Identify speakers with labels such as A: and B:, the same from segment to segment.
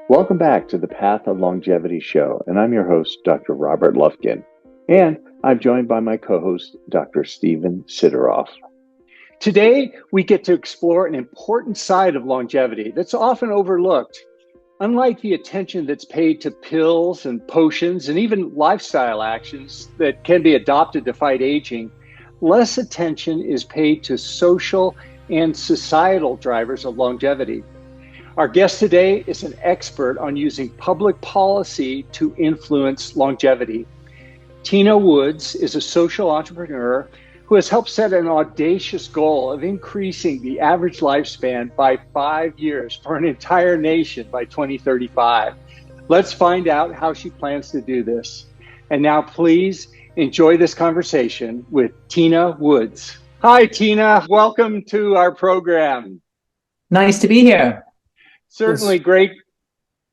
A: Welcome back to the Path of Longevity show, and I'm your host, Dr. Robert Lufkin, and I'm joined by my co-host, Dr. Stephen Sidoroff. Today, we get to explore an important side of longevity that's often overlooked. Unlike the attention that's paid to pills and potions and even lifestyle actions that can be adopted to fight aging, less attention is paid to social and societal drivers of longevity. Our guest today is an expert on using public policy to influence longevity. Tina Woods is a social entrepreneur who has helped set an audacious goal of increasing the average lifespan by 5 years for an entire nation by 2035. Let's find out how she plans to do this. And now please enjoy this conversation with Tina Woods. Hi, Tina. Welcome to our program.
B: Nice to be here.
A: Certainly great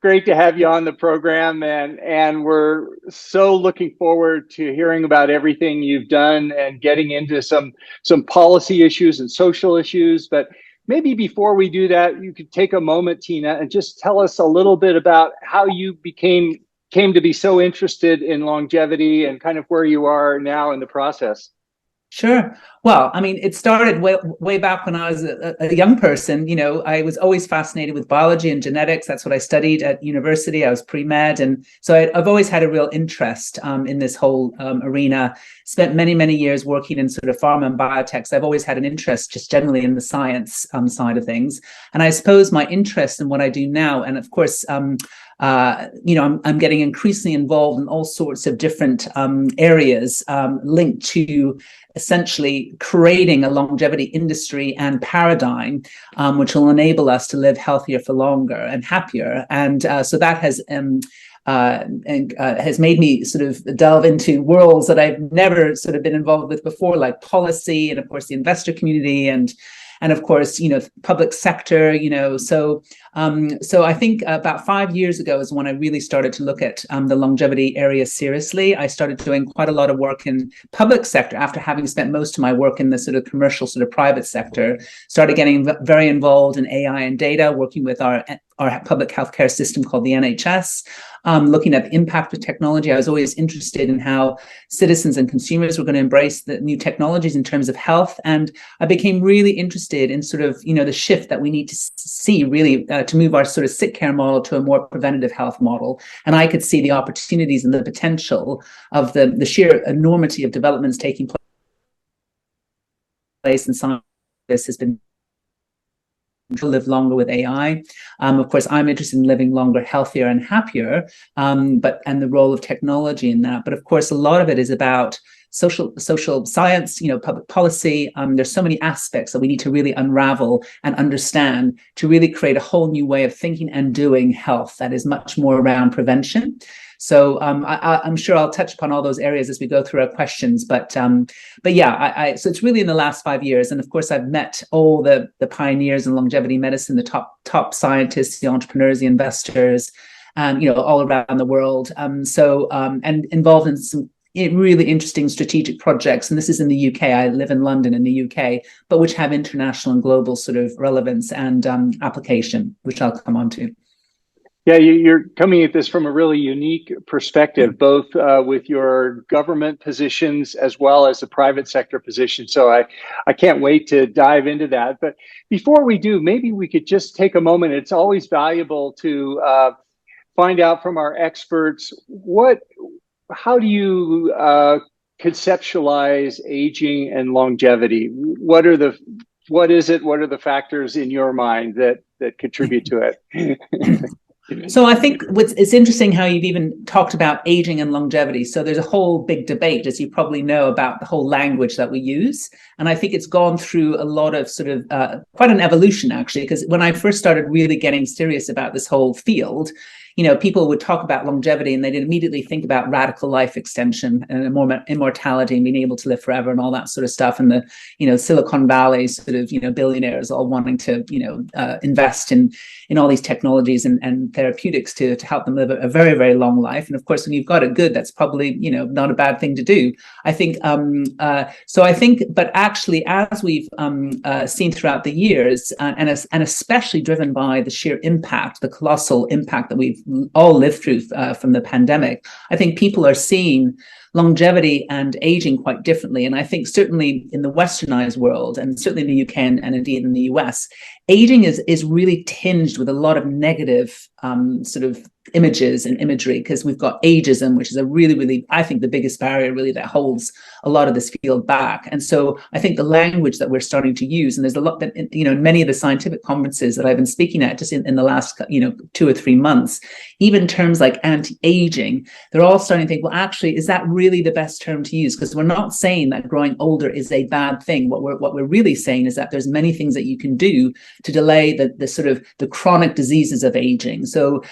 A: to have you on the program, and we're so looking forward to hearing about everything you've done and getting into some policy issues and social issues. But maybe before we do that, you could take a moment, Tina, and just tell us a little bit about how you came to be so interested in longevity and kind of where you are now in the process.
B: Sure. Well, I mean, it started way back when I was a young person. You know, I was always fascinated with biology and genetics. That's what I studied at university. I was pre-med. And so I've always had a real interest in this whole arena. Spent many, many years working in sort of pharma and biotech. So I've always had an interest just generally in the science side of things. And I suppose my interest in what I do now, and of course, I'm getting increasingly involved in all sorts of different areas linked to essentially creating a longevity industry and paradigm, which will enable us to live healthier for longer and happier. And so that has made me sort of delve into worlds that I've never sort of been involved with before, like policy and, of course, the investor community and of course, public sector, so I think about 5 years ago is when I really started to look at the longevity area seriously. I started doing quite a lot of work in public sector after having spent most of my work in the sort of commercial, sort of private sector, started getting very involved in AI and data, working with our public healthcare system called the NHS, looking at the impact of technology. I was always interested in how citizens and consumers were going to embrace the new technologies in terms of health. And I became really interested in sort of, the shift that we need to see really to move our sort of sick care model to a more preventative health model. And I could see the opportunities and the potential of the sheer enormity of developments taking place in science. This has been to live longer with AI. Of course, I'm interested in living longer, healthier and happier, and the role of technology in that. But of course, a lot of it is about social science, public policy. There's so many aspects that we need to really unravel and understand to really create a whole new way of thinking and doing health that is much more around prevention. So I'm sure I'll touch upon all those areas as we go through our questions. But yeah, so it's really in the last 5 years. And of course, I've met all the pioneers in longevity medicine, the top scientists, the entrepreneurs, the investors, all around the world. And involved in some really interesting strategic projects. And this is in the UK. I live in London in the UK, but which have international and global sort of relevance and application, which I'll come on to.
A: Yeah, you're coming at this from a really unique perspective, both with your government positions as well as the private sector position. So I can't wait to dive into that. But before we do, maybe we could just take a moment. It's always valuable to find out from our experts how do you conceptualize aging and longevity? What is it? What are the factors in your mind that contribute to it?
B: So I think it's interesting how you've even talked about aging and longevity. So there's a whole big debate, as you probably know, about the whole language that we use. And I think it's gone through a lot of sort of quite an evolution, actually, because when I first started really getting serious about this whole field, people would talk about longevity and they'd immediately think about radical life extension and more immortality and being able to live forever and all that sort of stuff. And the, Silicon Valley sort of, billionaires all wanting to, invest in all these technologies and therapeutics to help them live a very, very long life. And of course, when you've got it good, that's probably, not a bad thing to do. I think, but actually, as we've seen throughout the years, and especially driven by the sheer impact, the colossal impact that we've all lived through from the pandemic, I think people are seeing longevity and aging quite differently. And I think certainly in the westernized world, and certainly in the UK and indeed in the US, aging is really tinged with a lot of negative sort of images and imagery, because we've got ageism, which is a really, really, I think, the biggest barrier really that holds a lot of this field back. And so I think the language that we're starting to use, and there's a lot that, in many of the scientific conferences that I've been speaking at just in the last, 2 or 3 months, even terms like anti-aging, they're all starting to think, well, actually, is that really the best term to use? Because we're not saying that growing older is a bad thing. What we're really saying is that there's many things that you can do to delay the sort of the chronic diseases of aging. So,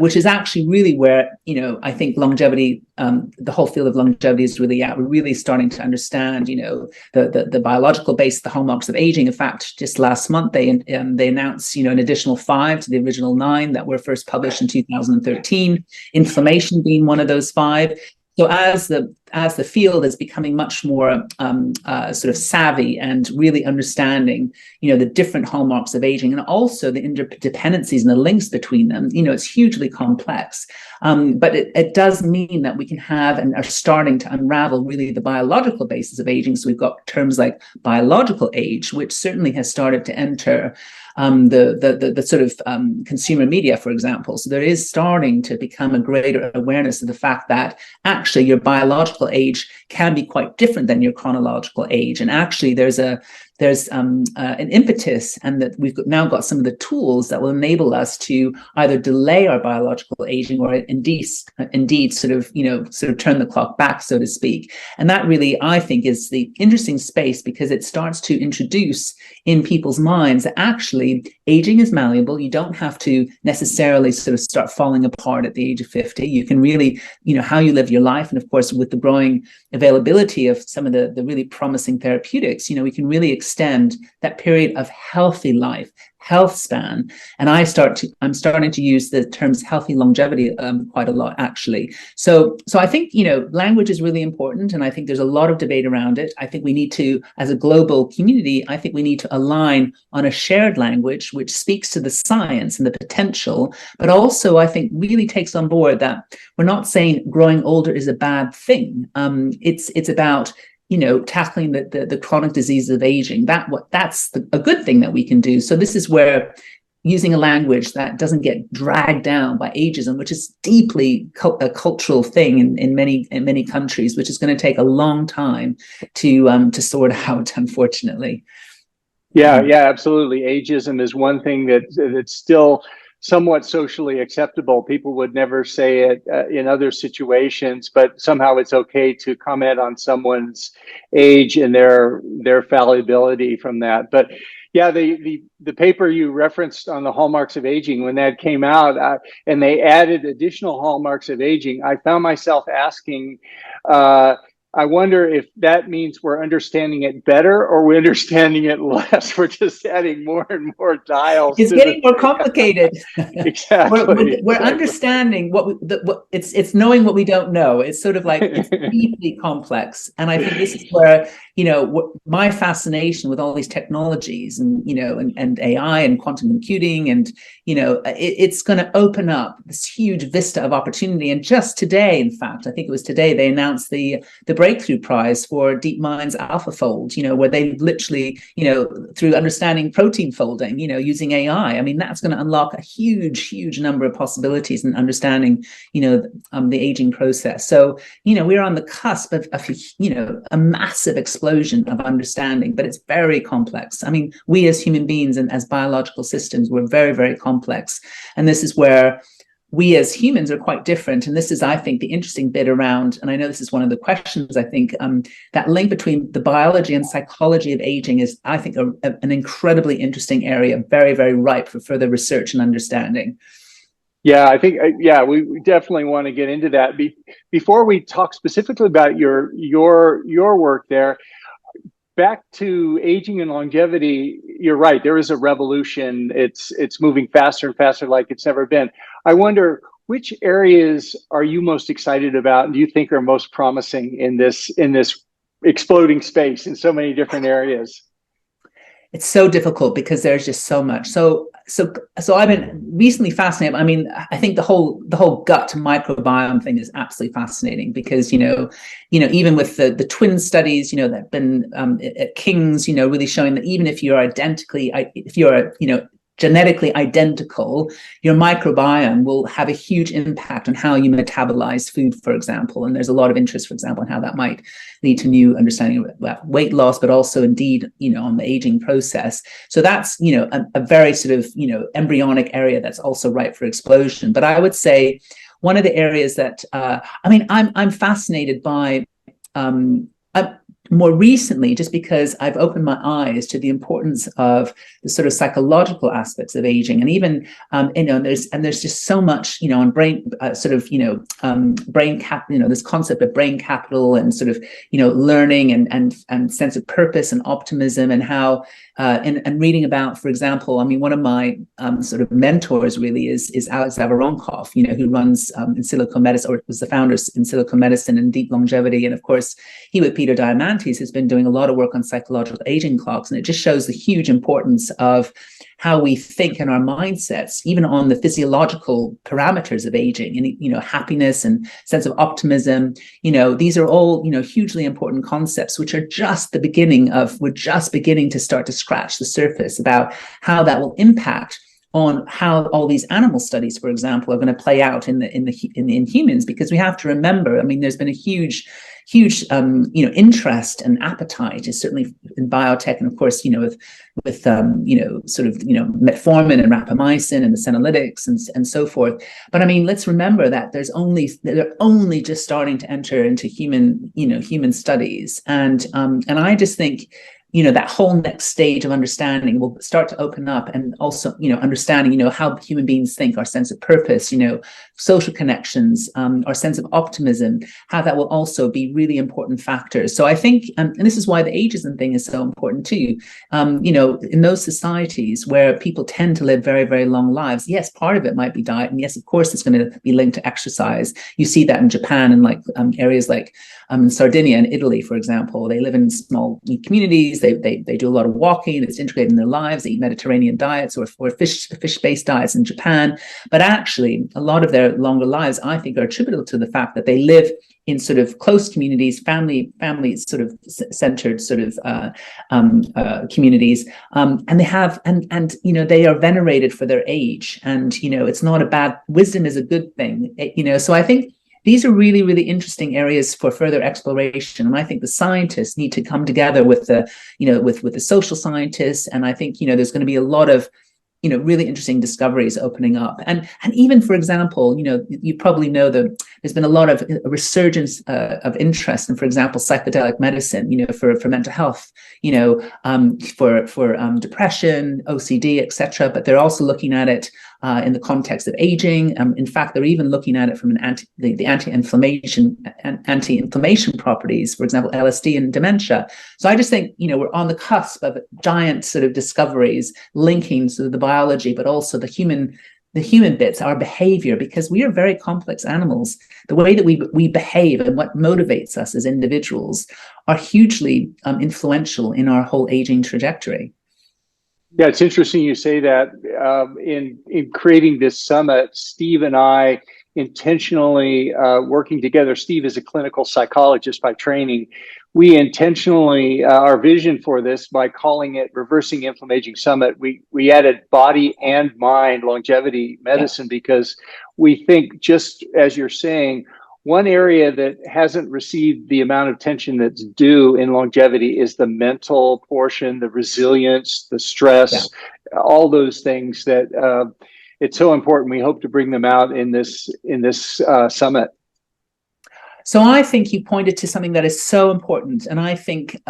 B: which is actually really where, I think longevity, the whole field of longevity is really at. We're really starting to understand, the biological base, the hallmarks of aging. In fact, just last month, they announced, an additional 5 to the original 9 that were first published in 2013, inflammation being one of those 5. So as the field is becoming much more sort of savvy and really understanding, the different hallmarks of aging and also the interdependencies and the links between them, it's hugely complex. But it does mean that we can have and are starting to unravel really the biological basis of aging. So we've got terms like biological age, which certainly has started to enter the sort of consumer media, for example. So there is starting to become a greater awareness of the fact that actually your biological age can be quite different than your chronological age. And actually there's an impetus, and that we've now got some of the tools that will enable us to either delay our biological aging or indeed sort of turn the clock back, so to speak. And that really, I think, is the interesting space, because it starts to introduce in people's minds that actually aging is malleable. You don't have to necessarily sort of start falling apart at the age of 50. You can really, how you live your life. And of course, with the growing availability of some of the really promising therapeutics, we can really extend that period of healthy life, health span. And I'm starting to use the terms healthy longevity quite a lot, actually. So I think, language is really important. And I think there's a lot of debate around it. I think we need to, as a global community, I think we need to align on a shared language, which speaks to the science and the potential, but also I think really takes on board that we're not saying growing older is a bad thing. It's about tackling the chronic diseases of aging. That's a good thing that we can do. So this is where using a language that doesn't get dragged down by ageism, which is deeply a cultural thing in many countries, which is going to take a long time to sort out, unfortunately.
A: Yeah, absolutely. Ageism is one thing that's still somewhat socially acceptable. People would never say it in other situations, but somehow it's okay to comment on someone's age and their fallibility from that. But yeah, the paper you referenced on the hallmarks of aging, when that came out, and they added additional hallmarks of aging, I found myself asking, I wonder if that means we're understanding it better or we're understanding it less. We're just adding more and more dials.
B: It's getting more complicated.
A: Exactly.
B: We're understanding what it's knowing what we don't know. It's sort of like it's deeply complex. And I think this is where, my fascination with all these technologies and, and AI and quantum computing and, it's going to open up this huge vista of opportunity. And just today, in fact, I think it was today, they announced the Breakthrough Prize for DeepMind's AlphaFold, where they literally, through understanding protein folding, using AI, I mean, that's going to unlock a huge number of possibilities in understanding, the aging process. So, we're on the cusp of a massive explosion of understanding, but it's very complex. I mean, we as human beings and as biological systems, we're very, very complex. And this is where we as humans are quite different. And this is, I think, the interesting bit around, and I know this is one of the questions, I think, that link between the biology and psychology of aging is, I think, an incredibly interesting area, very, very ripe for further research and understanding.
A: Yeah, I think we definitely want to get into that. Before we talk specifically about your work there, back to aging and longevity, you're right. There is a revolution. It's moving faster and faster like it's never been. I wonder, which areas are you most excited about and do you think are most promising in this exploding space in so many different areas?
B: It's so difficult because there's just so much. So I've been recently fascinated. I mean, I think the whole gut microbiome thing is absolutely fascinating because even with the twin studies, that have been at King's, really showing that even if you're genetically identical, your microbiome will have a huge impact on how you metabolize food, for example. And there's a lot of interest, for example, in how that might lead to new understanding about weight loss, but also indeed, on the aging process. So that's, a very sort of, embryonic area that's also ripe for explosion. But I would say one of the areas that, I'm fascinated by, more recently, just because I've opened my eyes to the importance of the sort of psychological aspects of aging, and even there's just so much on brain brain cap, this concept of brain capital and sort of learning and sense of purpose and optimism, and how and reading about, for example, one of my sort of mentors really is Alex Zavaronkov, who runs in silico medicine, or was the founder in silico medicine and deep longevity, and of course he with Peter Diamandis has been doing a lot of work on psychological aging clocks, and it just shows the huge importance of how we think in our mindsets, even on the physiological parameters of aging, and happiness and sense of optimism. These are all hugely important concepts, which are just the beginning of. We're just beginning to start to scratch the surface about how that will impact on how all these animal studies, for example, are going to play out in humans, because we have to remember, there's been a huge interest and appetite, is certainly in biotech, and of course, with sort of metformin and rapamycin and the senolytics and so forth. But let's remember that they're only just starting to enter into human studies, and I just think that whole next stage of understanding will start to open up, and also, understanding, how human beings think, our sense of purpose, social connections, our sense of optimism, how that will also be really important factors. So I think, and this is why the ageism thing is so important too. In those societies where people tend to live very, very long lives, yes, part of it might be diet, and yes, of course, it's going to be linked to exercise. You see that in Japan and areas like Sardinia and Italy, for example. They live in small communities. They do a lot of walking. It's integrated in their lives. They eat Mediterranean diets or fish-based diets in Japan. But actually, a lot of their longer lives, I think, are attributable to the fact that they live in sort of close communities, family sort of centered sort of communities, and they have they are venerated for their age, and it's not a bad. Wisdom is a good thing, So I think these are really, really interesting areas for further exploration. And I think the scientists need to come together with the, with the social scientists. And I think, there's going to be a lot of, really interesting discoveries opening up. And even, for example, you probably know that there's been a lot of resurgence of interest in, for example, psychedelic medicine, for mental health, for depression, OCD, etc. But they're also looking at it in the context of aging. In fact, they're even looking at it from the anti-inflammation properties, for example, LSD and dementia. So I just think, we're on the cusp of giant sort of discoveries linking to the biology, but also the human bits, our behavior, because we are very complex animals. The way that we behave and what motivates us as individuals are hugely influential in our whole aging trajectory.
A: Yeah, it's interesting you say that. In creating this summit, Steve and I intentionally working together. Steve is a clinical psychologist by training. We intentionally, our vision for this, by calling it Reversing Inflammation Summit, we added body and mind longevity medicine, because we think, just as you're saying, one area that hasn't received the amount of attention that's due in longevity is the mental portion, the resilience, the stress, all those things that it's so important. We hope to bring them out in this summit.
B: So I think you pointed to something that is so important, and I think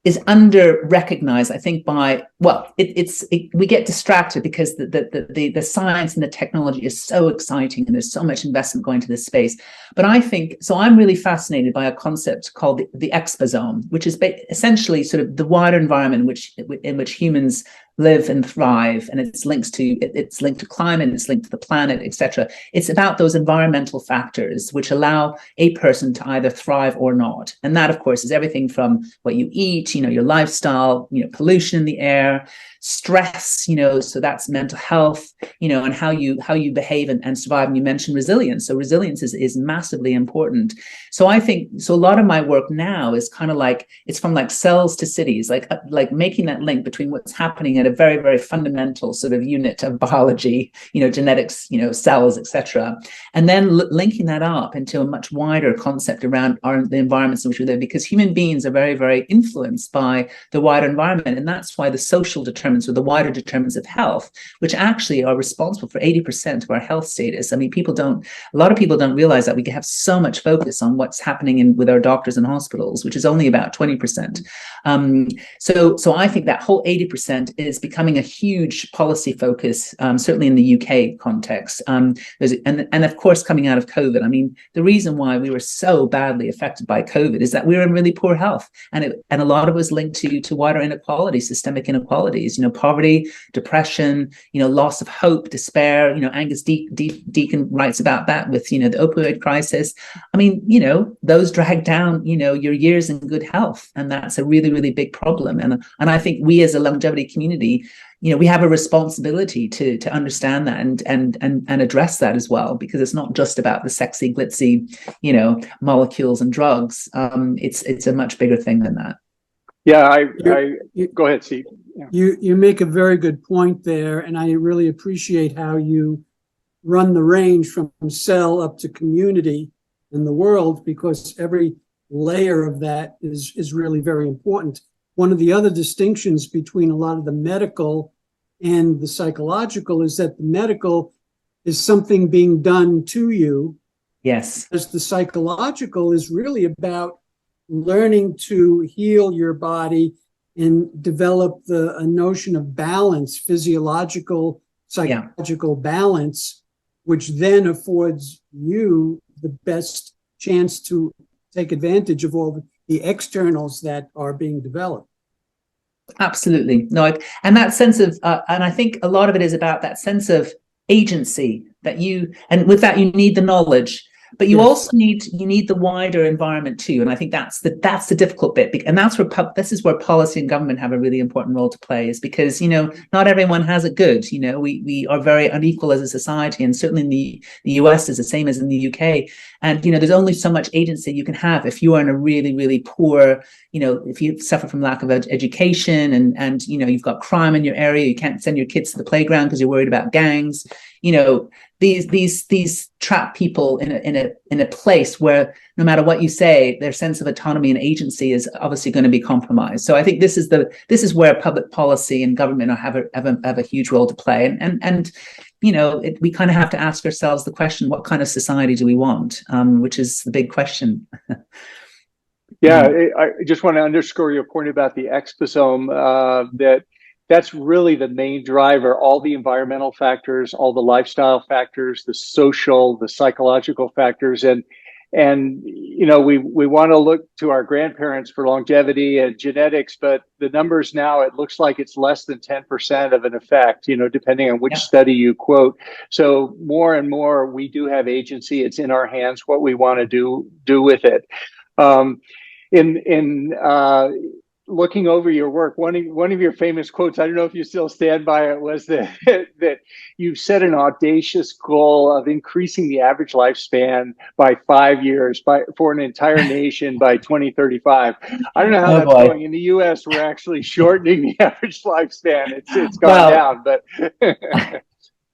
B: is under recognized, I think, by, well, we get distracted because the science and the technology is so exciting and there's so much investment going to this space. But I think, so I'm really fascinated by a concept called the exposome, which is essentially sort of the wider environment in which humans live and thrive, and it's linked to climate, it's linked to the planet, etc. It's about those environmental factors which allow a person to either thrive or not, and that, of course, is everything from what you eat, your lifestyle, pollution in the air, stress, so that's mental health, and how you behave and survive. And you mentioned resilience, so resilience is massively important. So I think, a lot of my work now is kind of like, it's from like cells to cities, like making that link between what's happening at a very, very fundamental sort of unit of biology, genetics, cells, etc., and then linking that up into a much wider concept around the environments in which we live, because human beings are very, very influenced by the wider environment, and that's why the social determinants, or the wider determinants of health, which actually are responsible for 80% of our health status. I mean, a lot of people don't realize that we have so much focus on what's happening with our doctors and hospitals, which is only about 20%. So I think that whole 80% is becoming a huge policy focus, certainly in the UK context. And of course, coming out of COVID, I mean, the reason why we were so badly affected by COVID is that we were in really poor health, and a lot of it was linked to wider inequalities, systemic inequalities, poverty, depression, loss of hope, despair. Angus Deacon writes about that with the opioid crisis. I mean, those drag down your years in good health, and that's a really, really big problem. And I think we as a longevity community, we have a responsibility to understand that and address that as well, because it's not just about the sexy, glitzy, molecules and drugs. It's a much bigger thing than that.
A: Yeah, go ahead, Steve. Yeah.
C: You make a very good point there, and I really appreciate how you run the range from cell up to community in the world, because every layer of that is really very important. One of the other distinctions between a lot of the medical and the psychological is that the medical is something being done to you.
B: Yes.
C: As the psychological is really about learning to heal your body and develop a notion of balance, physiological, psychological balance, which then affords you the best chance to take advantage of all the externals that are being developed.
B: Absolutely. No, and that sense of, and I think a lot of it is about that sense of agency that and with that you need the knowledge, but you also need the wider environment too. And I think that's the difficult bit, and that's where this is where policy and government have a really important role to play, is because not everyone has it good. We are very unequal as a society, and certainly in the US is the same as in the UK. And there's only so much agency you can have if you are in a really, really poor, if you suffer from lack of education, and you've got crime in your area, you can't send your kids to the playground because you're worried about gangs. These trap people in a place where no matter what you say, their sense of autonomy and agency is obviously going to be compromised. So I think this is where public policy and government have a huge role to play. And we kind of have to ask ourselves the question: what kind of society do we want? Which is the big question.
A: Yeah, I just want to underscore your point about the exposome, that's really the main driver. All the environmental factors, all the lifestyle factors, the social, the psychological factors, and we want to look to our grandparents for longevity and genetics, but the numbers now, it looks like it's less than 10% of an effect, depending on which study you quote. So more and more, we do have agency. It's in our hands what we want to do with it. Looking over your work, one of your famous quotes, I don't know if you still stand by it, was that you've set an audacious goal of increasing the average lifespan by 5 years for an entire nation by 2035. I don't know how that's going. In the US, we're actually shortening the average lifespan. It's gone down, but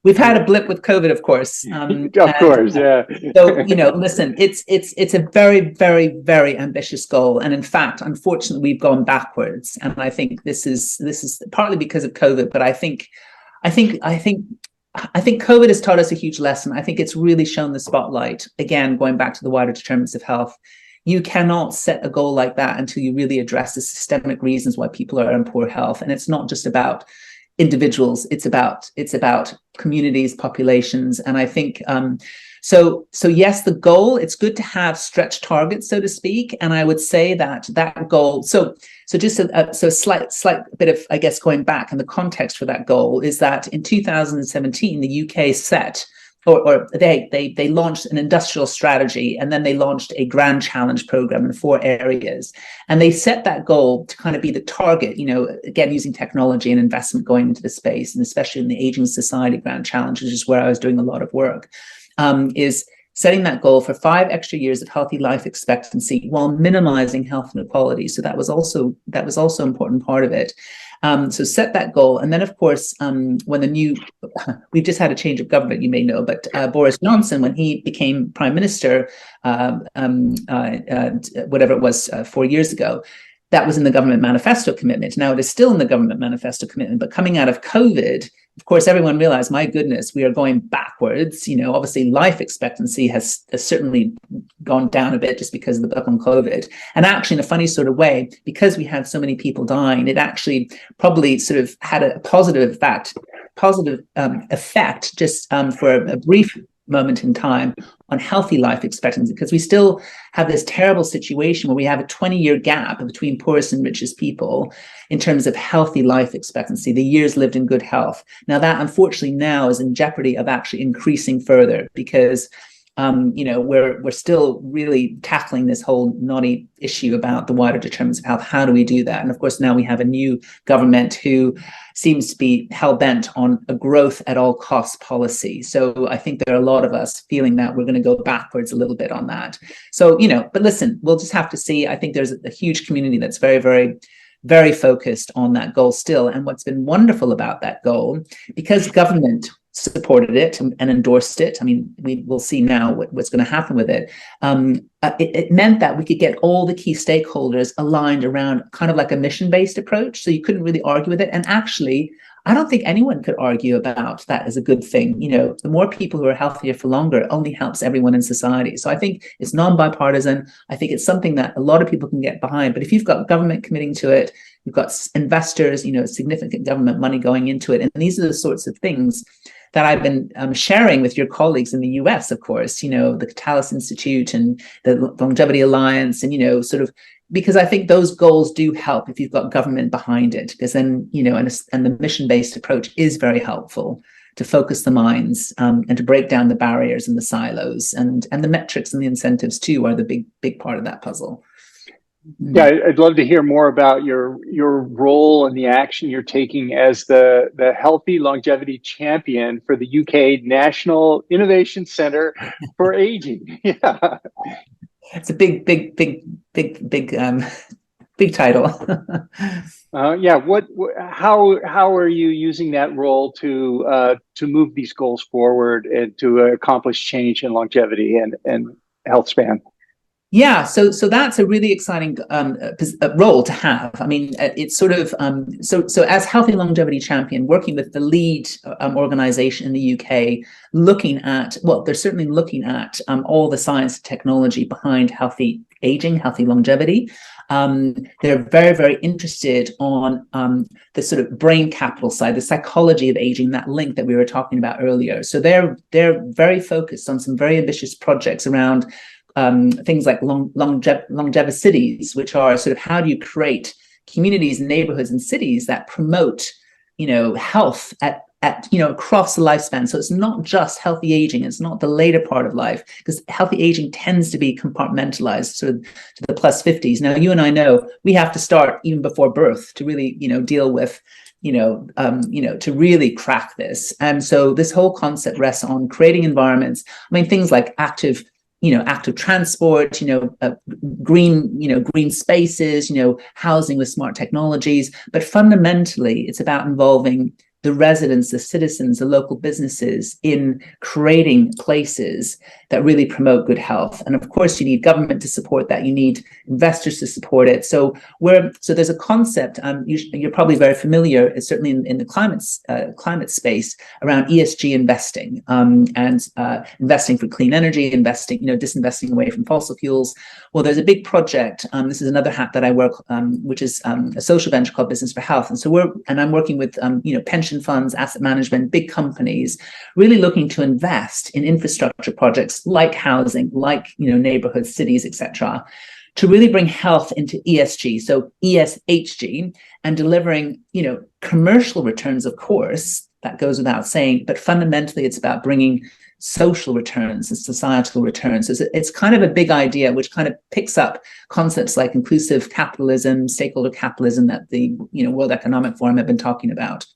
B: we've had a blip with COVID, of course.
A: Of course, yeah.
B: So, listen, it's a very, very, very ambitious goal, and in fact, unfortunately, we've gone backwards. And I think this is partly because of COVID, but I think COVID has taught us a huge lesson. I think it's really shown the spotlight, again, going back to the wider determinants of health. you cannot set a goal like that until you really address the systemic reasons why people are in poor health. And it's not just about individuals, it's about communities, populations. And I think so yes, the goal, it's good to have stretch targets, so to speak. And I would say that goal, so just a slight bit of, I guess, going back, and the context for that goal is that in 2017 the UK set, or they launched an industrial strategy, and then they launched a grand challenge program in 4 areas. And they set that goal to kind of be the target, again, using technology and investment going into the space, and especially in the Aging Society Grand Challenge, which is where I was doing a lot of work, is setting that goal for 5 extra years of healthy life expectancy while minimizing health inequality. So that was also an important part of it. So set that goal. And then, of course, when we've just had a change of government, you may know, but Boris Johnson, when he became prime minister, whatever it was, 4 years ago, that was in the government manifesto commitment. Now it is still in the government manifesto commitment, but coming out of COVID, of course, everyone realized, my goodness, we are going backwards. Obviously life expectancy has certainly gone down a bit just because of the book on COVID. And actually, in a funny sort of way, because we had so many people dying, it actually probably sort of had a positive effect just for a brief moment in time on healthy life expectancy, because we still have this terrible situation where we have a 20-year gap between poorest and richest people in terms of healthy life expectancy, the years lived in good health. Now that, unfortunately, now is in jeopardy of actually increasing further, because we're still really tackling this whole knotty issue about the wider determinants of health. How do we do that? And of course, now we have a new government who seems to be hell-bent on a growth at all costs policy. So I think there are a lot of us feeling that we're going to go backwards a little bit on that. So, but listen, we'll just have to see. I think there's a huge community that's very, very, very focused on that goal still. And what's been wonderful about that goal, because government supported it and endorsed it. I mean, we will see now what's going to happen with it. It meant that we could get all the key stakeholders aligned around kind of like a mission-based approach. So you couldn't really argue with it. And actually, I don't think anyone could argue about that as a good thing. The more people who are healthier for longer only helps everyone in society. So I think it's non-bipartisan. I think it's something that a lot of people can get behind. But if you've got government committing to it, you've got investors, significant government money going into it. And these are the sorts of things that I've been sharing with your colleagues in the US, of course, the Catalyst Institute and the Longevity Alliance, and, sort of, because I think those goals do help if you've got government behind it, because then, and the mission-based approach is very helpful to focus the minds and to break down the barriers and the silos, and the metrics and the incentives too are the big part of that puzzle.
D: Yeah, I'd love to hear more about your role and the action you're taking as the Healthy Longevity Champion for the UK National Innovation Centre for Aging. Yeah,
B: it's a big title.
D: How are you using that role to move these goals forward and to accomplish change in longevity and health span?
B: Yeah, so that's a really exciting role to have. I mean, it's sort of so as Healthy Longevity Champion, working with the lead organization in the UK, they're certainly looking at all the science and technology behind healthy aging, healthy longevity. They're very, very interested on the sort of brain capital side, the psychology of aging, that link that we were talking about earlier. So they're very focused on some very ambitious projects around things like longevity cities, which are sort of how do you create communities, neighborhoods, and cities that promote, health at across the lifespan. So it's not just healthy aging; it's not the later part of life, because healthy aging tends to be compartmentalized sort of to the plus 50s. Now, you and I know we have to start even before birth to really, deal with, to really crack this. And so this whole concept rests on creating environments. I mean, things like active transport, green spaces, housing with smart technologies. But fundamentally, it's about involving the residents, the citizens, the local businesses in creating places that really promote good health. And of course, you need government to support that. You need investors to support it. So there's a concept, you're probably very familiar, certainly in the climate space, around ESG investing, and investing for clean energy, disinvesting away from fossil fuels. Well, there's a big project. This is another hat that I work, which is a social venture called Business for Health. And so I'm working with pension funds, asset management, big companies, really looking to invest in infrastructure projects like housing, like neighborhoods, cities, etc., to really bring health into ESG, so ESHG, and delivering commercial returns, of course, that goes without saying, but fundamentally it's about bringing social returns and societal returns. So it's kind of a big idea, which kind of picks up concepts like inclusive capitalism, stakeholder capitalism that the World Economic Forum have been talking about.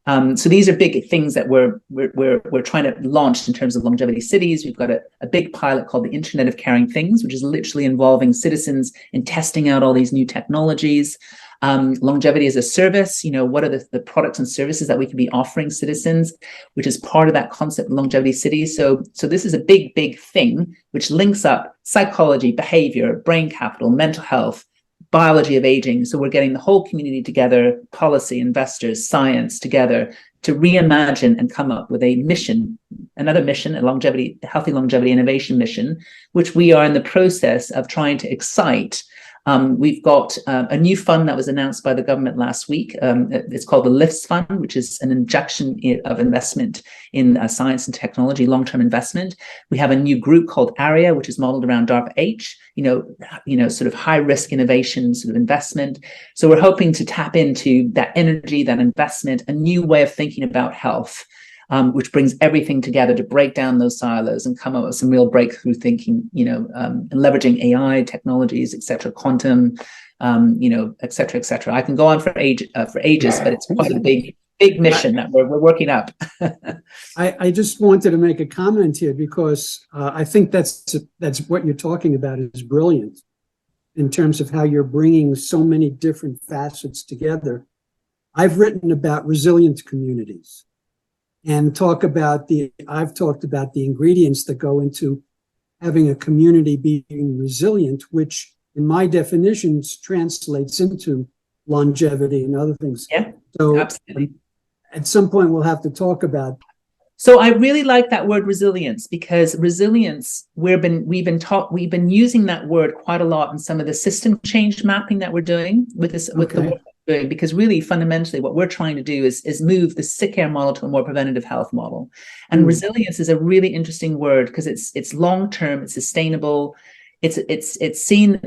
B: So these are big things that we're trying to launch in terms of longevity cities. We've got a big pilot called the Internet of Caring Things, which is literally involving citizens in testing out all these new technologies. Longevity as a service, what are the products and services that we can be offering citizens, which is part of that concept of longevity cities. So this is a big thing which links up psychology, behavior, brain capital, mental health, biology of aging. So we're getting the whole community together, policy, investors, science together to reimagine and come up with another mission, a healthy longevity innovation mission, which we are in the process of trying to excite. We've got a new fund that was announced by the government last week. It's called the LIFTS Fund, which is an injection of investment in science and technology, long-term investment. We have a new group called ARIA, which is modeled around DARPA-H, sort of high-risk innovation sort of investment. So we're hoping to tap into that energy, that investment, a new way of thinking about health, which brings everything together to break down those silos and come up with some real breakthrough thinking, and leveraging AI technologies, et cetera, quantum, et cetera, et cetera. I can go on for ages, but it's quite a big mission that we're working up.
C: I just wanted to make a comment here because I think that's what you're talking about is brilliant in terms of how you're bringing so many different facets together. I've written about resilient communities. And I've talked about the ingredients that go into having a community being resilient, which in my definitions translates into longevity and other things.
B: Yeah,
C: so
B: absolutely.
C: At some point we'll have to talk about.
B: So I really like that word resilience, because resilience, we've been using that word quite a lot in some of the system change mapping that we're doing with the work we're doing, because really fundamentally what we're trying to do is move the sick care model to a more preventative health model. And resilience is a really interesting word because it's long term, it's sustainable. It's seen,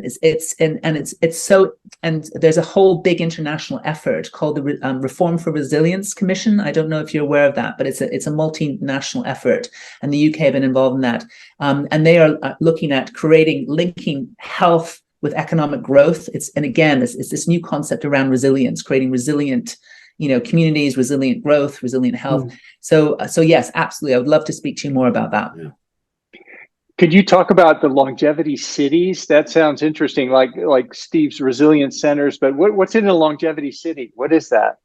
B: and there's a whole big international effort called the Reform for Resilience Commission. I don't know if you're aware of that, but it's a multinational effort, and the UK have been involved in that. And they are looking at linking health with economic growth. It's this new concept around resilience, creating resilient, communities, resilient growth, resilient health. So yes, absolutely. I would love to speak to you more about that.
C: Yeah.
D: Could you talk about the longevity cities? That sounds interesting, like Steve's resilience centers, but what's in a longevity city? What is that?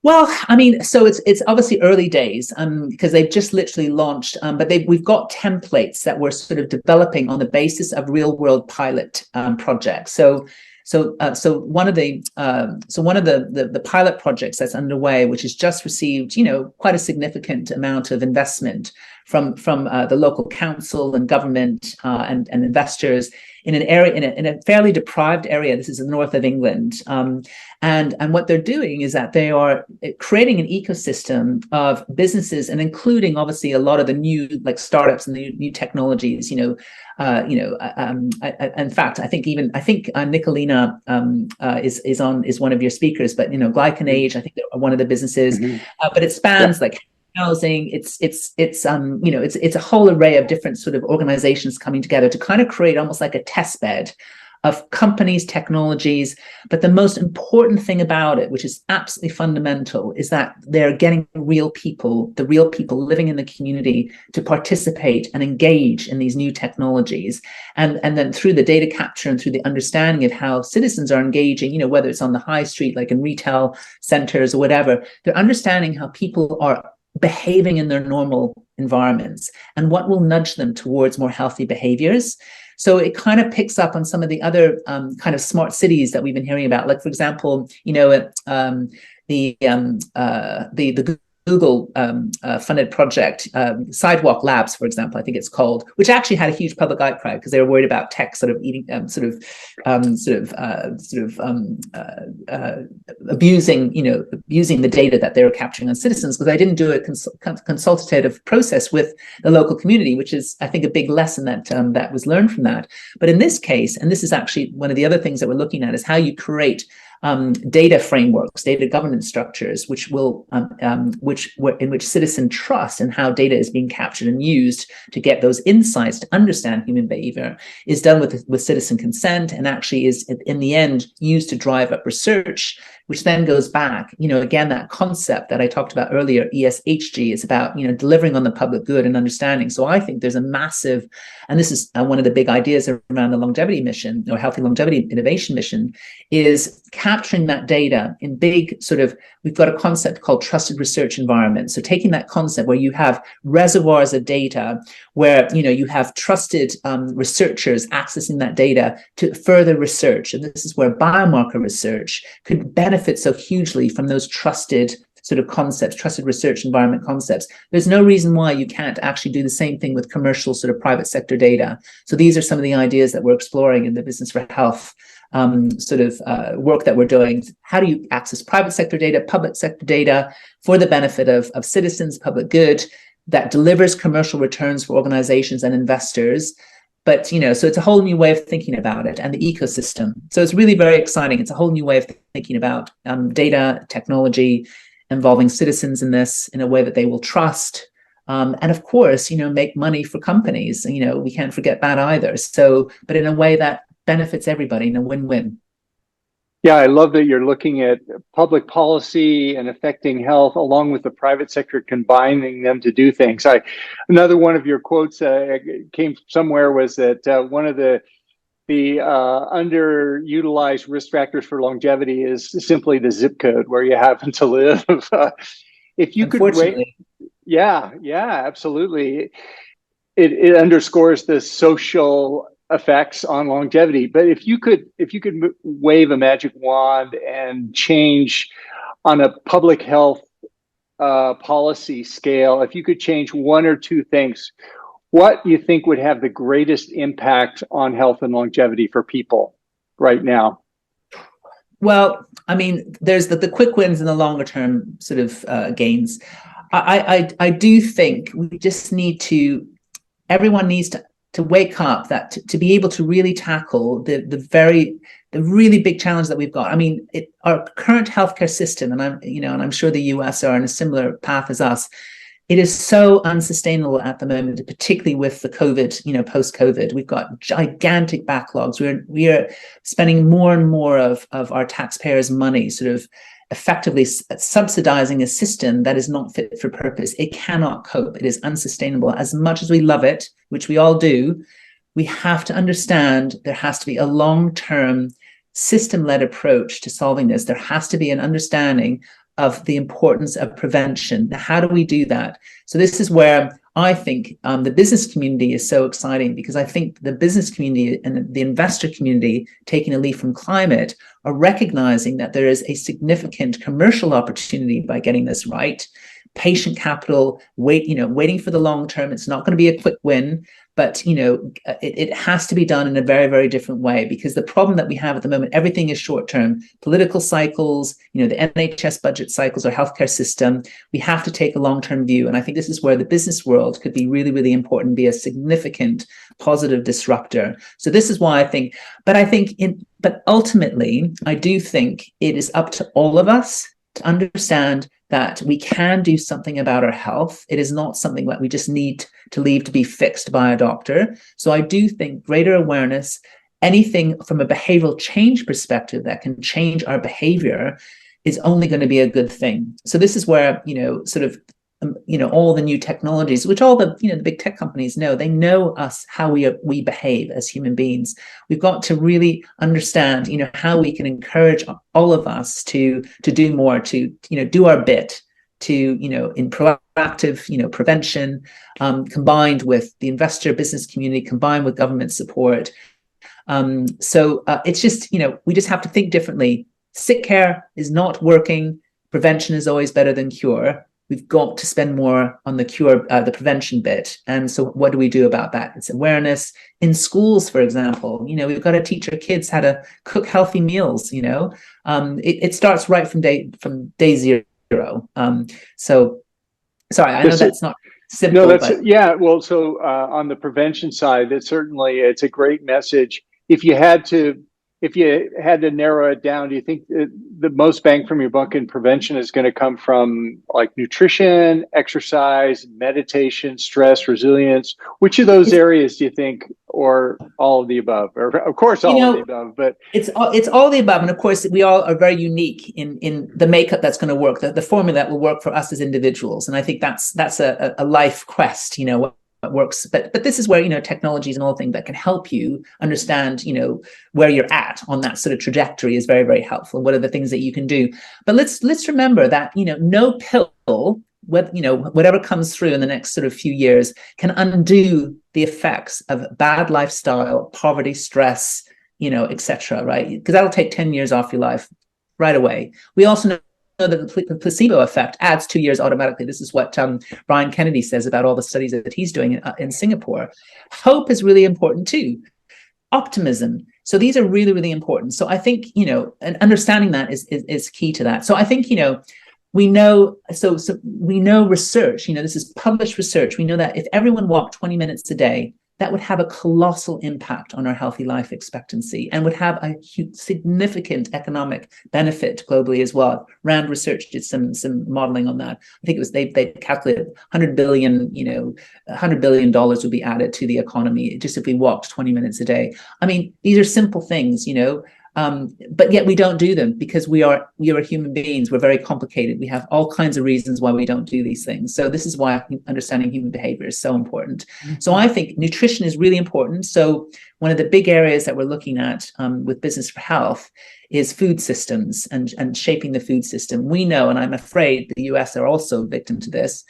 B: Well, I mean, so it's obviously early days because they've just literally launched, but we've got templates that we're sort of developing on the basis of real world pilot projects. So one of the pilot projects that's underway, which has just received, quite a significant amount of investment from the local council and government and investors in an area in a fairly deprived area. This is the north of England, and what they're doing is that they are creating an ecosystem of businesses, and including obviously a lot of the new startups and the new technologies. In fact, I think Nicolina is one of your speakers, but Glycanage, I think they're one of the businesses, but it spans housing. It's a whole array of different sort of organizations coming together to kind of create almost like a test bed of companies, technologies. But the most important thing about it, which is absolutely fundamental, is that they're getting the real people living in the community to participate and engage in these new technologies. And then through the data capture and through the understanding of how citizens are engaging, whether it's on the high street, like in retail centers or whatever, they're understanding how people are behaving in their normal environments and what will nudge them towards more healthy behaviors. So it kind of picks up on some of the other kind of smart cities that we've been hearing about. Like, for example, the Google funded project, Sidewalk Labs, for example, I think it's called, which actually had a huge public outcry because they were worried about tech sort of eating, abusing the data that they were capturing on citizens, because they didn't do a consultative process with the local community, which is, I think, a big lesson that that was learned from that. But in this case, and this is actually one of the other things that we're looking at, is how you create data frameworks, data governance structures, in which citizen trust and how data is being captured and used to get those insights to understand human behavior is done with citizen consent, and actually is in the end used to drive up research, which then goes back, again, that concept that I talked about earlier, ESHG, is about, delivering on the public good and understanding. So I think there's a massive, and this is one of the big ideas around the longevity mission, or healthy longevity innovation mission, is capturing that data in big we've got a concept called trusted research environment. So taking that concept where you have reservoirs of data, where, you have trusted researchers accessing that data to further research. And this is where biomarker research could benefit so hugely from those trusted concepts, trusted research environment concepts. There's no reason why you can't actually do the same thing with commercial private sector data. So these are some of the ideas that we're exploring in the Business for Health work that we're doing. How do you access private sector data, public sector data for the benefit of citizens, public good, that delivers commercial returns for organizations and investors? But, so it's a whole new way of thinking about it, and the ecosystem. So it's really very exciting. It's a whole new way of thinking about data, technology, involving citizens in this in a way that they will trust. And of course, make money for companies. We can't forget that either. So, but in a way that benefits everybody in a win-win.
D: Yeah, I love that you're looking at public policy and affecting health along with the private sector, combining them to do things. Another one of your quotes came somewhere was that one of the underutilized risk factors for longevity is simply the zip code where you happen to live. If you could wait, yeah, absolutely. It underscores the social effects on longevity. But if you could wave a magic wand and change on a public health policy scale, if you could change one or two things, what you think would have the greatest impact on health and longevity for people right now?
B: Well, I mean, there's the quick wins and the longer term gains. I do think we just need to, everyone needs to wake up, that to be able to really tackle the really big challenge that we've got. I mean, our current healthcare system, and I'm sure the US are on a similar path as us. It is so unsustainable at the moment, particularly with the COVID, post-COVID. We've got gigantic backlogs. We are spending more and more of our taxpayers' money effectively subsidizing a system that is not fit for purpose. It cannot cope. It is unsustainable. As much as we love it, which we all do, we have to understand there has to be a long-term system-led approach to solving this. There has to be an understanding of the importance of prevention. Now, how do we do that? So this is where I think the business community is so exciting, because I think the business community and the investor community, taking a leaf from climate, are recognizing that there is a significant commercial opportunity by getting this right. Patient capital, waiting for the long term. It's not going to be a quick win, but it has to be done in a very, very different way, because the problem that we have at the moment, everything is short term. Political cycles, the NHS budget cycles, our healthcare system. We have to take a long term view, and I think this is where the business world could be really, really important, be a significant positive disruptor. So this is why I think. But ultimately, I do think it is up to all of us to understand that we can do something about our health. It is not something that we just need to leave to be fixed by a doctor. So I do think greater awareness, anything from a behavioral change perspective that can change our behavior, is only going to be a good thing. So this is where, all the new technologies, which all the big tech companies know, they know us, how we behave as human beings. We've got to really understand, how we can encourage all of us to do more, to do our bit to, in proactive, prevention, combined with the investor business community, combined with government support. So it's just, we just have to think differently. Sick care is not working. Prevention is always better than cure. We've got to spend more on the cure, the prevention bit. And so what do we do about that? It's awareness. In schools, for example, we've got to teach our kids how to cook healthy meals. It starts right from day zero. So sorry, I know that's not simple.
D: No, yeah. Well, so on the prevention side, it's a great message. If you had to narrow it down, do you think the most bang from your buck in prevention is going to come from like nutrition, exercise, meditation, stress, resilience? Which of those areas do you think, or all of the above? Or of course, all of the above, but it's
B: all of the above. And of course, we all are very unique in the makeup that's going to work, the formula that will work for us as individuals. And I think that's a life quest, what works, but this is where technologies and all things that can help you understand where you're at on that sort of trajectory is very, very helpful. What are the things that you can do? But let's remember that no pill, whatever comes through in the next sort of few years, can undo the effects of bad lifestyle, poverty, stress, etc. Right? Because that'll take 10 years off your life right away. We also know that the placebo effect adds 2 years automatically. This is what Brian Kennedy says about all the studies that he's doing in Singapore. Hope is really important too. Optimism. So these are really, really important. So I think, and understanding that is key to that. So I think, we know, so we know research, this is published research. We know that if everyone walked 20 minutes a day, that would have a colossal impact on our healthy life expectancy and would have a significant economic benefit globally as well. Rand Research did some modeling on that. I think it was they calculated $100 billion would be added to the economy just if we walked 20 minutes a day. I mean, these are simple things, but yet we don't do them because we are human beings. We're very complicated. We have all kinds of reasons why we don't do these things. So this is why understanding human behavior is so important. Mm-hmm. So I think nutrition is really important. So one of the big areas that we're looking at with Business for Health is food systems and shaping the food system. We know, and I'm afraid the US are also victim to this,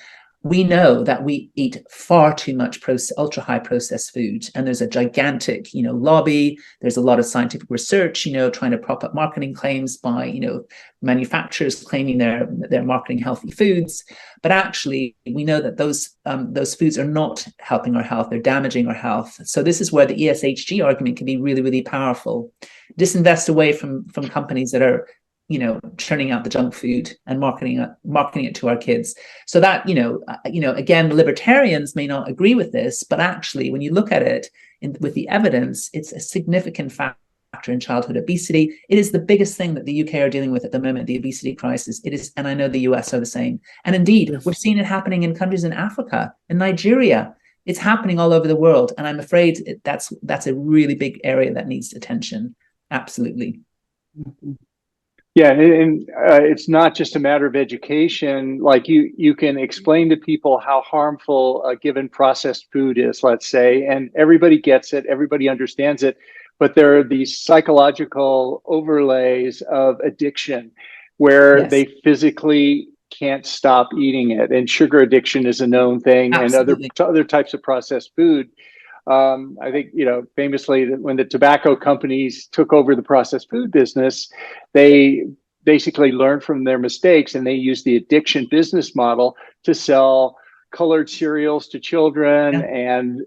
B: we know that we eat far too much ultra high processed food, and there's a gigantic, lobby. There's a lot of scientific research, trying to prop up marketing claims by, manufacturers claiming they're marketing healthy foods. But actually, we know that those foods are not helping our health; they're damaging our health. So this is where the ESHG argument can be really, really powerful. Disinvest away from companies that are churning out the junk food and marketing it to our kids. So that, again, libertarians may not agree with this, but actually, when you look at it with the evidence, it's a significant factor in childhood obesity. It is the biggest thing that the UK are dealing with at the moment, the obesity crisis. It is, and I know the US are the same. And indeed, yes, we've seen it happening in countries in Africa, in Nigeria. It's happening all over the world. And I'm afraid that's a really big area that needs attention. Absolutely.
D: Mm-hmm. Yeah, and it's not just a matter of education. Like you can explain to people how harmful a given processed food is, let's say, and everybody gets it, everybody understands it, but there are these psychological overlays of addiction where yes, they physically can't stop eating it. And sugar addiction is a known thing. Absolutely. And other types of processed food. I think, famously, when the tobacco companies took over the processed food business, they basically learned from their mistakes, and they used the addiction business model to sell colored cereals to children, yeah, and,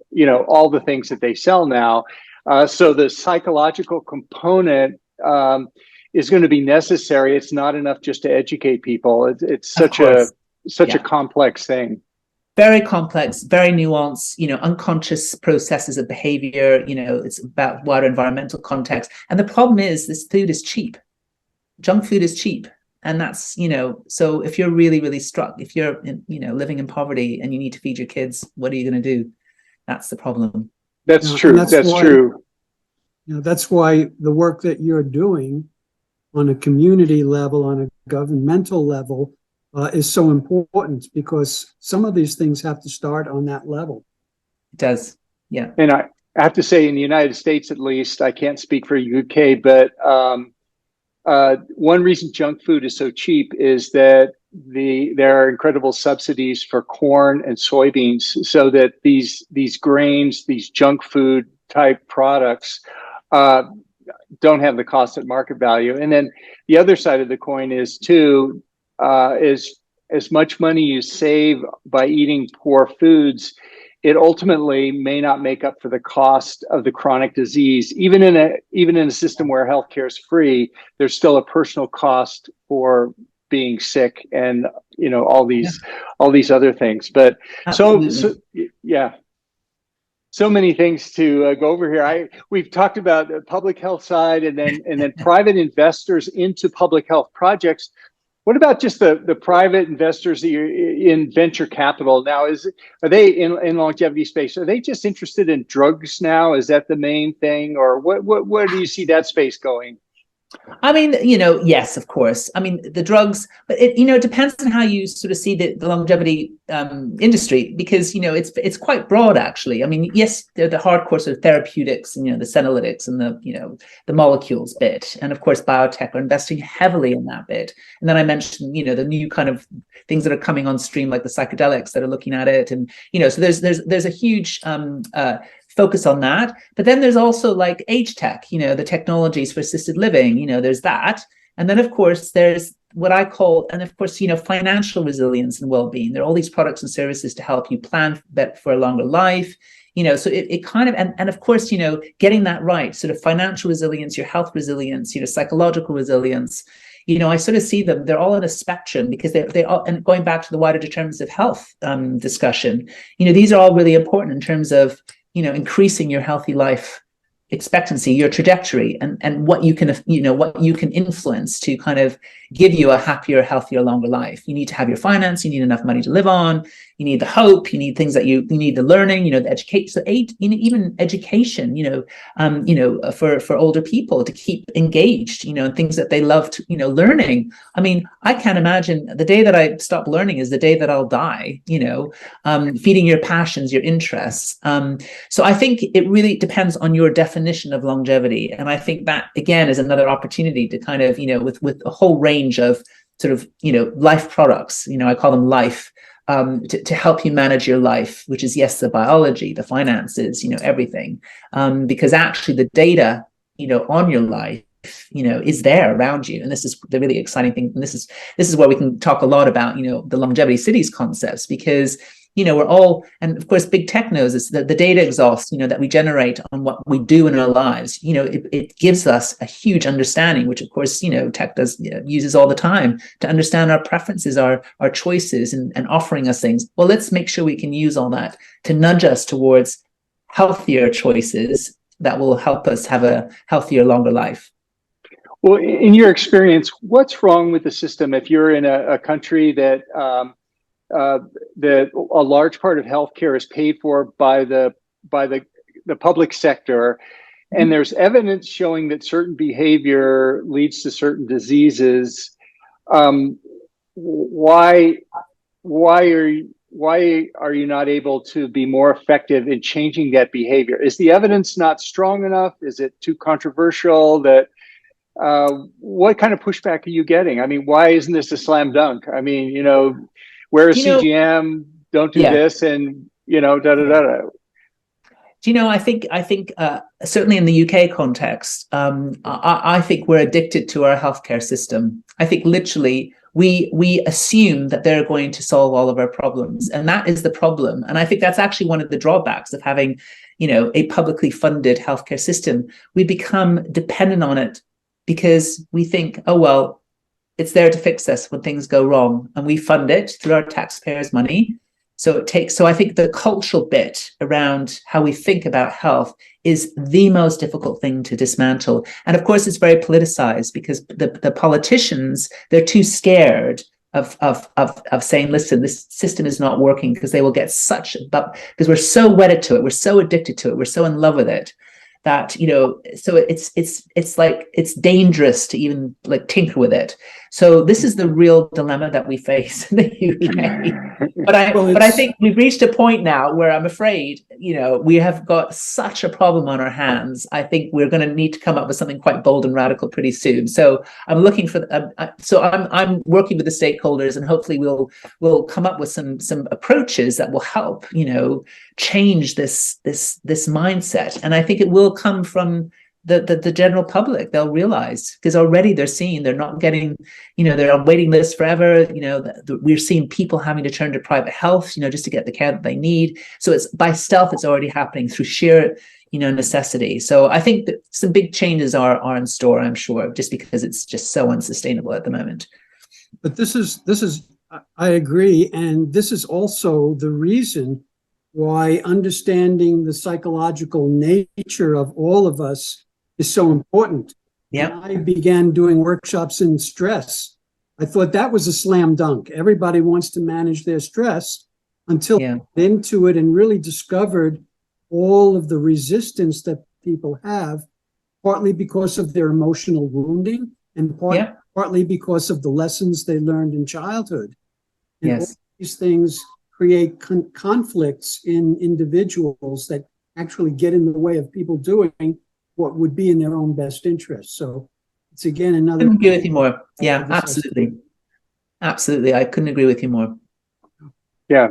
D: all the things that they sell now. So the psychological component is going to be necessary. It's not enough just to educate people. It's such a complex thing.
B: Very complex, very nuanced, unconscious processes of behavior. It's about wider environmental context. And the problem is this food is cheap. Junk food is cheap. And that's, so if you're really, really struck, if you're, living in poverty and you need to feed your kids, what are you going to do? That's the problem.
D: That's true. That's true.
C: That's why the work that you're doing on a community level, on a governmental level, is so important, because some of these things have to start on that level.
B: It does, yeah.
D: And I have to say, in the United States, at least, I can't speak for UK, but one reason junk food is so cheap is that there are incredible subsidies for corn and soybeans, so that these grains, these junk food type products, don't have the cost at market value. And then the other side of the coin is too, is as much money you save by eating poor foods, it ultimately may not make up for the cost of the chronic disease. Even in a system where healthcare is free, there's still a personal cost for being sick, and all these other things. But so yeah. So many things to go over here. We've talked about the public health side, and then private investors into public health projects. What about just the private investors that you're in venture capital now? Are they in longevity space? Are they just interested in drugs now? Is that the main thing, or where do you see that space going?
B: I mean, yes, of course. I mean, the drugs, but it depends on how you sort of see the longevity industry, because it's quite broad, actually. I mean, yes, they're the hardcore sort of therapeutics and the senolytics and the molecules bit, and of course biotech are investing heavily in that bit. And then I mentioned the new kind of things that are coming on stream, like the psychedelics that are looking at it, and so there's a huge focus on that. But then there's also like age tech, the technologies for assisted living, there's that. And then of course there's what I call, and of course, financial resilience and well-being. There are all these products and services to help you plan for a longer life. So it kind of, and of course, getting that right, sort of financial resilience, your health resilience, psychological resilience. I sort of see them, they're all in a spectrum, because they all, and going back to the wider determinants of health discussion, these are all really important in terms of increasing your healthy life expectancy, your trajectory, and what you can influence to kind of give you a happier, healthier, longer life. You need to have your finance, you need enough money to live on, you need the hope, you need things that you need the learning, the educate. So even education, for older people to keep engaged, and things that they love to, learning. I mean, I can't imagine the day that I stop learning is the day that I'll die, feeding your passions, your interests. So I think it really depends on your definition of longevity. And I think that, again, is another opportunity to kind of, with a whole range of sort of, life products, I call them life, to help you manage your life, which is, yes, the biology, the finances, everything. Because actually the data, on your life, is there around you. And this is the really exciting thing. And this is where we can talk a lot about, the longevity cities concepts, because we're all, and of course, big tech knows this, that the data exhaust, that we generate on what we do in our lives, it gives us a huge understanding, which of course, tech uses all the time to understand our preferences, our choices, and offering us things. Well, let's make sure we can use all that to nudge us towards healthier choices that will help us have a healthier, longer life.
D: Well, in your experience, what's wrong with the system if you're in a country that a large part of healthcare is paid for by the public sector, and there's evidence showing that certain behavior leads to certain diseases? Why are you not able to be more effective in changing that behavior? Is the evidence not strong enough? Is it too controversial? What kind of pushback are you getting? I mean, why isn't this a slam dunk? I mean, wear a CGM, don't do this, and da da da.
B: I think certainly in the UK context, I think we're addicted to our healthcare system. I think literally we assume that they're going to solve all of our problems, and that is the problem. And I think that's actually one of the drawbacks of having, a publicly funded healthcare system. We become dependent on it because we think, oh well, it's there to fix us when things go wrong, and we fund it through our taxpayers' money. So I think the cultural bit around how we think about health is the most difficult thing to dismantle. And of course, it's very politicized because the politicians, they're too scared of saying, listen, this system is not working, because they will get because we're so wedded to it, we're so addicted to it, we're so in love with it, that, so it's like, it's dangerous to even like tinker with it. So this is the real dilemma that we face in the UK. But I think we've reached a point now where I'm afraid, we have got such a problem on our hands. I think we're going to need to come up with something quite bold and radical pretty soon. So I'm looking for, I'm working with the stakeholders, and hopefully we'll come up with some approaches that will help, change this mindset. And I think it will come from the general public. They'll realize, because already they're not getting, they're on waiting lists forever. We're seeing people having to turn to private health, just to get the care that they need. So it's by stealth, it's already happening through sheer, necessity. So I think that some big changes are in store, I'm sure, just because it's just so unsustainable at the moment.
C: But this is, I agree. And this is also the reason why understanding the psychological nature of all of us is so important.
B: Yeah.
C: When I began doing workshops in stress, I thought that was a slam dunk. Everybody wants to manage their stress, until I got into it and really discovered all of the resistance that people have, partly because of their emotional wounding, and partly because of the lessons they learned in childhood. And all these things create conflicts in individuals that actually get in the way of people doing what would be in their own best interest. So it's again another.
B: I couldn't agree with you more. Yeah, absolutely. Absolutely. I couldn't agree with you more.
D: Yeah,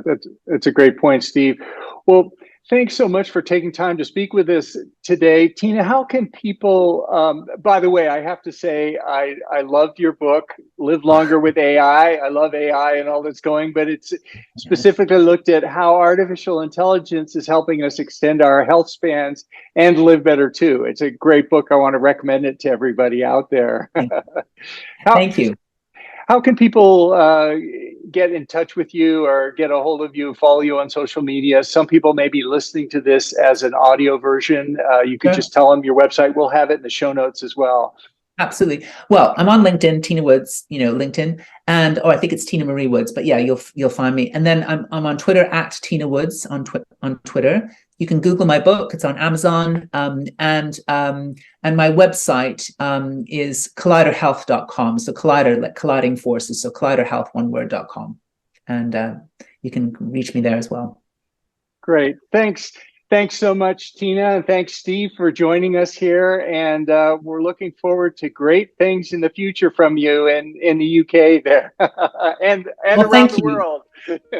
D: that's a great point, Steve. Well, thanks so much for taking time to speak with us today. Tina, how can people, by the way, I have to say, I loved your book, Live Longer with AI. I love AI and all that's going, but it's specifically looked at how artificial intelligence is helping us extend our health spans and live better too. It's a great book. I want to recommend it to everybody out there.
B: Thank you.
D: How can people get in touch with you or get a hold of you, follow you on social media? Some people may be listening to this as an audio version. You could just tell them your website. We'll have it in the show notes as well.
B: Absolutely. Well, I'm on LinkedIn, Tina Woods, LinkedIn, and I think it's Tina Marie Woods, but yeah, you'll find me. And then I'm on Twitter at Tina Woods on Twitter. You can Google my book; it's on Amazon, and my website is colliderhealth.com. So collider, like colliding forces. So colliderhealth, one word.com, and you can reach me there as well.
D: Great, thanks. Thanks so much, Tina, and thanks, Steve, for joining us here. And we're looking forward to great things in the future from you in the UK there and around the world.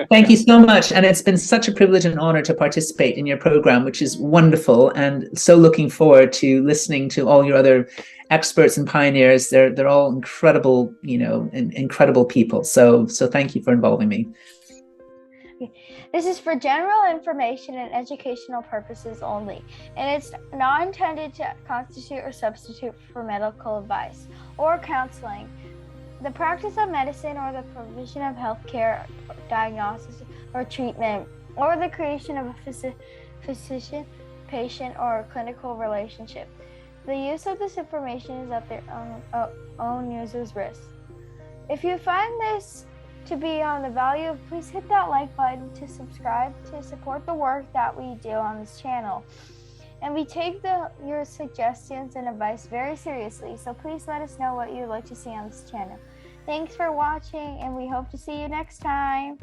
B: Thank you so much. And it's been such a privilege and honor to participate in your program, which is wonderful. And so looking forward to listening to all your other experts and pioneers. They're all incredible, incredible people. So thank you for involving me.
E: This is for general information and educational purposes only, and it's not intended to constitute or substitute for medical advice or counseling, the practice of medicine, or the provision of healthcare, diagnosis, or treatment, or the creation of a physician-patient or clinical relationship. The use of this information is at their own user's risk. If you find this to be on the value, please hit that like button to subscribe to support the work that we do on this channel. And we take your suggestions and advice very seriously, so please let us know what you'd like to see on this channel. Thanks for watching, and we hope to see you next time.